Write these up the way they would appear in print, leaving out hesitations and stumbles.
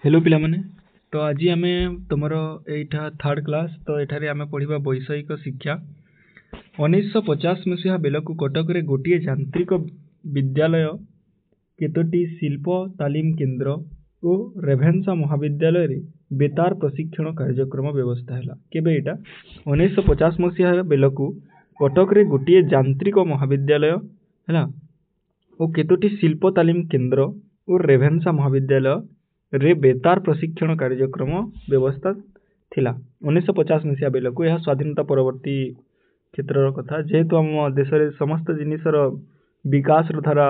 Hello पिला माने तो आज आम तुम यहाँ थर्ड क्लास तो ये आम पढ़ा वैषयिक शिक्षा 1950 मसीहा बेलू कटक रे गोटे यांत्रिक विद्यालय केतोटी शिल्प तालीम केन्द्र और रेभेन्सा महाविद्यालय रे बेतार प्रशिक्षण कार्यक्रम व्यवस्था है केबे एटा 1950 मसीहा बेलू कटक रे गोटे यांत्रिक महाविद्यालय है और केतोटी शिल्प तालीम केन्द्र और रेभेन्सा महाविद्यालय रे बेतार प्रशिक्षण कार्यक्रम व्यवस्था थिला 1950 मसीहा बेलू यह स्वाधीनता परवर्ती क्षेत्र कथा जेहेतु आम देश में समस्त जिनिसर विकास धारा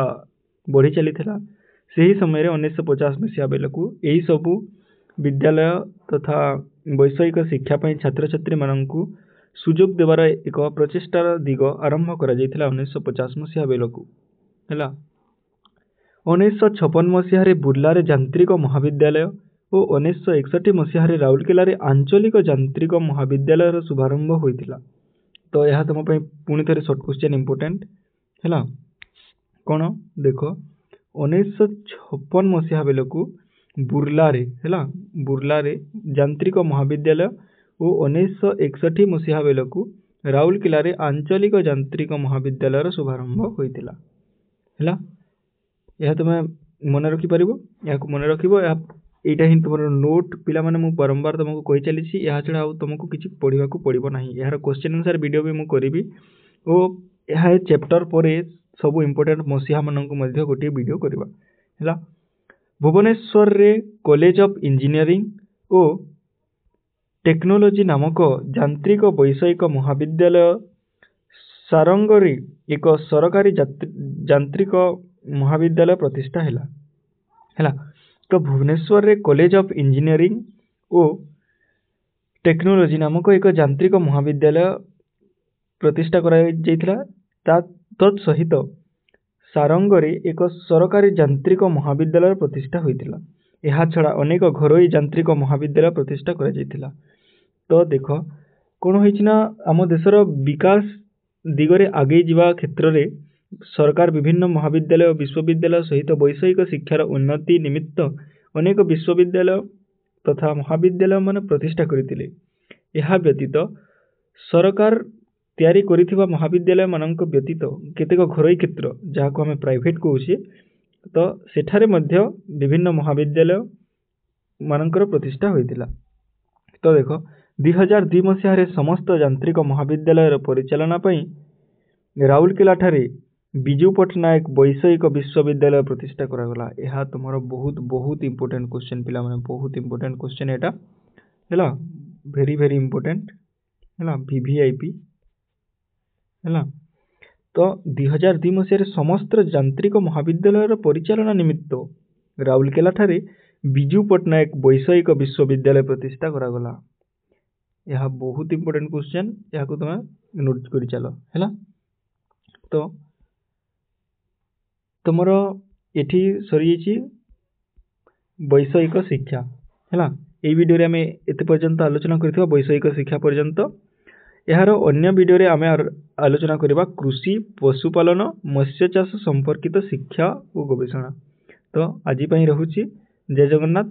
बढ़ी चली से ही समय 1950 मसीहा बेलू यही सबू विद्यालय तथा वैषयिक शिक्षापी छात्र छात्री मानू सुजोग देवार एक प्रचेष्टार दिग आरंभ कर 1950 मसीहा बेलू है 1956 मसीह बुर्लारे यांत्रिक महाविद्यालय और 1961 मसीह राउरकेला आंचलिक यांत्रिक महाविद्यालय शुभारंभ होता। तो यह तुम पुणी थे सर्ट क्वेश्चन इंपोर्टेंट है कौन देख 1956 मसीहा बेलू बुर्लारे यांत्रिक महाविद्यालय और 1961 मसीहा बेलू राउरकेला आंचलिक यांत्रिक महाविद्यालय शुभारंभ होता है। यह तुम मन रखिपर या मन रख यहाँ ही तुम नोट पिला माने बारंबार तुमको कही चली या छड़ा तुमको किसी पढ़ा पड़ो ना यार क्वेश्चन आंसर वीडियो भी मुझे करी और यह चैप्टर पर सब इम्पोर्टेंट मसीहा मानक गोटे वीडियो करवा है। भुवनेश्वर रे कॉलेज ऑफ इंजीनियरिंग और टेक्नोलॉजी नामक यांत्रिक वैषयिक महाविद्यालय सारंगरी एक सरकारी यांत्रिक महाविद्यालय प्रतिष्ठा है। तो भुवनेश्वर रे कॉलेज ऑफ इंजीनियरिंग और टेक्नोलॉजी नामक एक यांत्रिक महाविद्यालय प्रतिष्ठा करा तत्सहित सारंगरे एक सरकारी यांत्रिक महाविद्यालय प्रतिष्ठा होता। यह छड़ा अनेक घरोई यांत्रिक महाविद्यालय प्रतिष्ठा करा। तो देख कौन होना आम देशर विकास दिगरे आगे जावा क्षेत्र में सरकार विभिन्न महाविद्यालय और विश्वविद्यालय सहित वैषयिक शिक्षार उन्नति निमित्त अनेक विश्वविद्यालय तथा महाविद्यालय मान प्रतिष्ठा करते। यह व्यतीत सरकार तैयारी करिथिबा महाविद्यालय मानक व्यतीत केतेक घरोई क्षेत्र जहाँ को आम प्राइवेट कहूँ तो सेठारे मध्य विभिन्न महाविद्यालय मानकर प्रतिष्ठा होइतिला। तो देख 2002 मसीह समस्त यांत्रिक महाविद्यालय परिचालना राउरकेला ठारे बिजू पट्टनायक वैषयिक विश्वविद्यालय प्रतिष्ठा करागला। यह तुम बहुत बहुत इंपोर्टेंट क्वेश्चन पिला माने बहुत इंपोर्टेंट क्वेश्चन एटा है वेरी वेरी इंपोर्टेंट है वीवीआईपी है। तो 2002 मसीह समस्त यांत्रिक महाविद्यालय परिचालना निमित्त राउरकेला ठारे बिजू पट्टनायक वैषयिक विश्वविद्यालय प्रतिष्ठा करागला। यह बहुत इंपोर्टेंट क्वेश्चन या तुम नोट कर चल है। तो तुमर एठी सरी वैषयिक शिक्षा है यही वीडियो आम एत पर्यंत आलोचना कर वैषयिक शिक्षा पर्यंत यार अन्य वीडियो रे आम आलोचना करवा कृषि पशुपालन मत्स्य चाष संपर्कित शिक्षा और गवेषणा। तो आज रोचे जय जगन्नाथ।